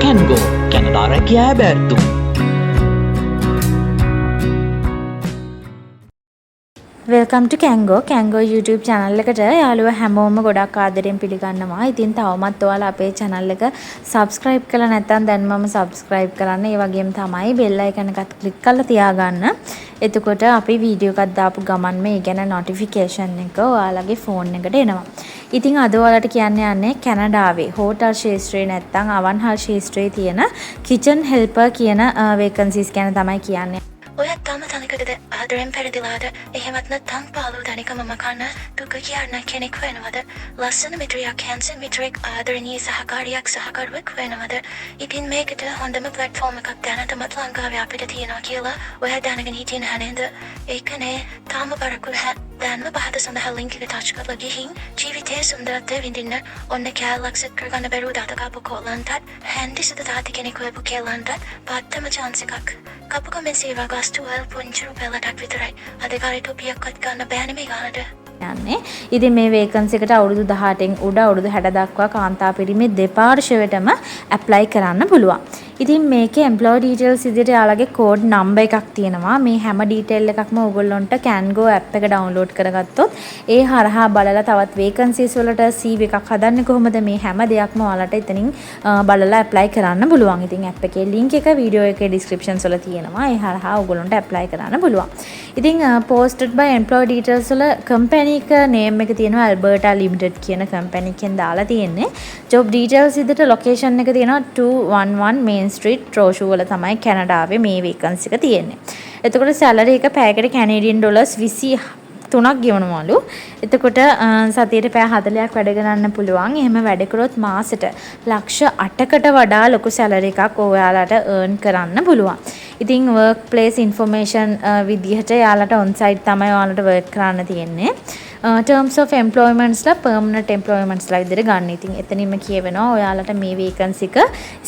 Cango, Canada රැකියා ඇබෑර්තුම්. Welcome ටු කැන්ගෝ YouTube channel එකට යාළුවෝ හැමෝම ගොඩක් ආදරෙන් පිළිගන්නවා. ඉතින් තවමත් ඔයාලා අපේ channel එක subscribe කරලා නැත්නම් දැන්මම subscribe කරන්න. ඒ වගේම තමයි bell icon එකත් click කරලා තියාගන්න. එතකොට අපි වීඩියෝ එකක් දාපු ගමන් මේ ගැන notification එක ඔයාලගේ phone එකට එනවා. ඉතින් අද ඔයාලට කියන්න යන්නේ කැනඩාවේ හෝටල් ශාස්ත්‍රයේ නැත්නම් අවන්හල් ශාස්ත්‍රයේ තියෙන kitchen helper කියන vacancies ගැන තමයි කියන්නේ. ඔයත් තාම තනිකඩද ආදරෙන් පැරදිලාද එහෙමත් නැත්නම් පාළුව තනිකම මකන්න දුක කියන්න කෙනෙක් වෙනවද ලස්සන මිත්‍රයක් හැන්සන් මිත්‍රෙක් ආදරණීය සහකාරියක් සහකරුවෙක් වෙනවද ඉතින් මේකට හොඳම ප්ලැට්ෆෝම් එකක් දැනටමත් ලංකාවේ අපිට තියෙනවා කියලා ඔයා දැනගෙන හිටියේ නැහැනේද ඒකනේ තාම බරකුල් දැන්ම පහත සඳහා ලින්ක් එක ටච් කරලා ගිහින් ජීවිතයේ සුන්දරත්වය විඳින්න ඔන්න කැලක් සෙට් කරගන්න බැරුව දාත කාපු කොල්ලන්ටත් හැන්ඩි සිත තාති කෙනෙක් වෙපු කෙල්ලන්ටත් පත්තම chance එකක් කපුක මෙසේවා ගස්තු වල් පුංචි රුපියලටක් විතරයි අද කාලේ ටොපියක්වත් ගන්න බෑනේ මේ ගානට යන්නේ. ඉතින් මේ වේකන්සි එකට අවුරුදු 18න් උඩ අවුරුදු 60 දක්වා කාන්තා පිරිමි දෙපාර්ශ්වයටම ඇප්ලයි කරන්න පුළුවන්. ඉතින් මේකේ employee details විදිහට යාළගේ කෝඩ් නම්බර් එකක් තියෙනවා. මේ හැම ඩීටේල් එකක්ම ඕගොල්ලොන්ට Cango app එක download කරගත්තොත් ඒ හරහා බලලා තවත් vacancies වලට CV එකක් හදන්නේ කොහොමද මේ හැම දෙයක්ම ඔයාලට එතනින් බලලා apply කරන්න පුළුවන්. ඉතින් app එකේ link එක වීඩියෝ එකේ descriptions වල තියෙනවා. ඒ හරහා ඕගොල්ලොන්ට apply කරන්න පුළුවන්. ඉතින් posted by employee details වල company එක name එක තියෙනවා Alberta Limited කියන company එකෙන් දාලා තියෙන්නේ. job details විදිහට location එක තියෙනවා 211 Main Street Trochu වල තමයි කැනඩාවේ මේ vacancy එක තියෙන්නේ. එතකොට salary එක පැයකට Canadian dollars 23ක් ගෙවනවලු. එතකොට සතියට පැය 40ක් වැඩ කරන්න පුළුවන්. එහෙම වැඩ කරොත් මාසෙට ලක්ෂ 8කට වඩා ලොකු salary එකක් ඔයාලට earn කරන්න පුළුවන්. ඉතින් workplace information විදිහට යාලට on site තමයි ඔයාලට work කරන්න තියෙන්නේ. terms of employments ලා permanent employments ලා විදිහට ගන්න. ඉතින් එතනින්ම කියවෙනවා ඔයාලට මේ vacancy එක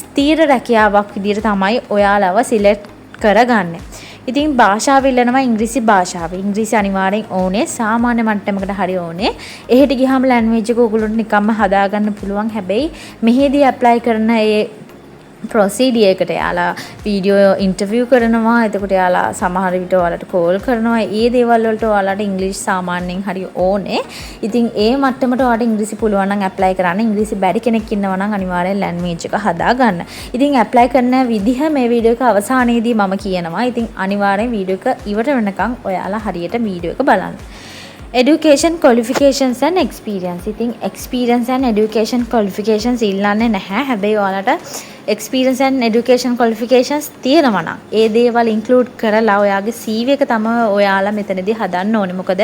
ස්ථීර රැකියාවක් විදිහට තමයි ඔයාලව select කරගන්නේ. ඉතින් භාෂාව ඉල්ලනවා ඉංග්‍රීසි භාෂාව. ඉංග්‍රීසි අනිවාර්යෙන් ඕනේ. සාමාන්‍ය මට්ටමකට හරි ඕනේ. එහෙට ගියාම ලැන්ග්වේජ් එක ඔයගොල්ලන්ට නිකම්ම හදාගන්න පුළුවන්. හැබැයි මෙහෙදී ඇප්ලයි කරන ඒ procedure එකට යාලා වීඩියෝ ඉන්ටර්විව් කරනවා. එතකොට යාලා සමහර විට ඔයාලට කෝල් කරනවා. ඒ දේවල් වලට ඔයාලට ඉංග්‍රීසි සාමාන්‍යයෙන් හරි ඕනේ. ඉතින් ඒ මට්ටමට ඔයාලට ඉංග්‍රීසි පුළුවන් නම් ඇප්ලයි කරන්න. ඉංග්‍රීසි බැරි කෙනෙක් ඉන්නවා නම් අනිවාර්යෙන් ලැන්ග්වේජ් එක හදාගන්න. ඉතින් ඇප්ලයි කරන විදිහ මේ වීඩියෝ එක අවසානයේදී මම කියනවා. ඉතින් අනිවාර්යෙන් වීඩියෝ එක ඉවර වෙනකන් ඔයාලා හරියට වීඩියෝ එක බලන්න. Education qualifications and experience. ඉතින් experience and education qualifications ඉල්ලන්නේ නැහැ. හැබැයි ඔයාලට experience and education qualifications තියෙනවා නම් ඒ දේවල් include කරලා ඔයාගේ CV එක තමයි ඔයාලා මෙතනදී හදන්න ඕනේ. මොකද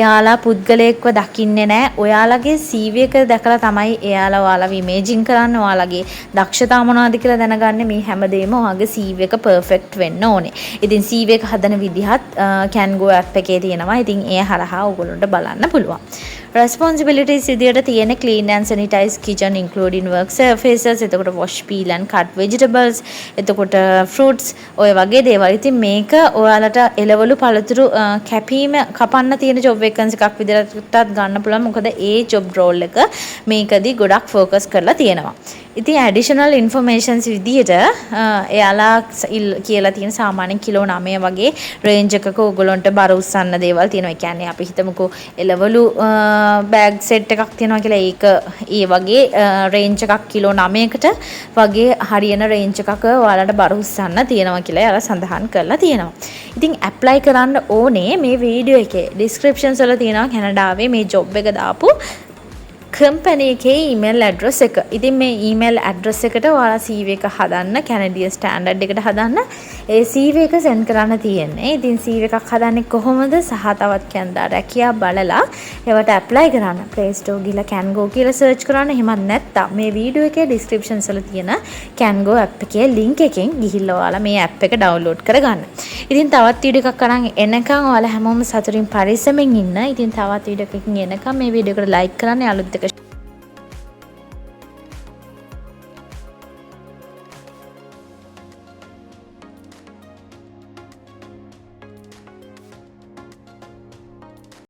එයාලා පුද්ගලයෙක්ව දකින්නේ නැහැ. ඔයාලගේ CV එක දැකලා තමයි එයාලා ඔයාලව imaging කරන්න ඔයාලගේ දක්ෂතා මොනවද කියලා දැනගන්නේ. මේ හැමදේම ඔයාගේ CV එක perfect වෙන්න ඕනේ. ඉතින් CV එක හදන විදිහත් Cango app එකේ තියෙනවා. ඉතින් ඒ හරහා ඔයගොල්ලන්ට බලන්න පුළුවන්. responsibilities විදියට තියෙන clean and sanitize kitchen including work surfaces එතකොට wash peel and cut vegetables එතකොට fruits ඔය වගේ දේවල්. ඉතින් මේක ඔයාලට එළවලු පළතුරු කැපීම කපන්න තියෙන job vacancy එකක් විදියටත් ගන්න පුළුවන්. මොකද ඒ job role එක මේකදී ගොඩක් focus කරලා තියෙනවා. ඉතින් additional informations විදියට එයාලා කියලා තියෙන සාමාන්‍යයෙන් කිලෝ 9 වගේ range එකක ඔයගොල්ලන්ට බර උස්සන්න දේවල් තියෙනවා. ඒ කියන්නේ අපි හිතමුකෝ එළවලු බෑග් සෙට් එකක් තියෙනවා කියලා ඒක ඒ වගේ රේන්ජ් එකක් කිලෝ 9කට වගේ හරියන රේන්ජ් එකක ඔයාලට බර උස්සන්න තියෙනවා කියලා එයාලා සඳහන් කරලා තියෙනවා. ඉතින් ඇප්ලයි කරන්න ඕනේ මේ වීඩියෝ එකේ descriptions වල තියෙනවා කැනඩාවේ මේ ජොබ් එක දාපු company එකේ email address එක. ඉතින් මේ email address එකට ඔයාලා CV එක හදන්න Canadian standard එකට හදන්න ඒ CV එක send කරන්න තියෙන්නේ. ඉතින් CV එකක් හදන්නේ කොහොමද සහ තවත් කැනඩා රැකියා බලලා ඒවට apply කරන්න. Play Store ගිහලා Cango කියලා search කරන්න. එහෙමත් නැත්නම් මේ වීඩියෝ එකේ descriptions වල තියෙන Cango app එකේ link එකෙන් ගිහිල්ලා ඔයාලා මේ app එක download කරගන්න. ඉතින් තවත් වීඩියෝ එකක් අරන් එනකන් ඔයාලා හැමෝම සතුටින් පරිස්සමෙන් ඉන්න. ඉතින් තවත් වීඩියෝ එකකින් එනකන් මේ වීඩියෝ එකට like කරන්න යාළුවොත් එක්ක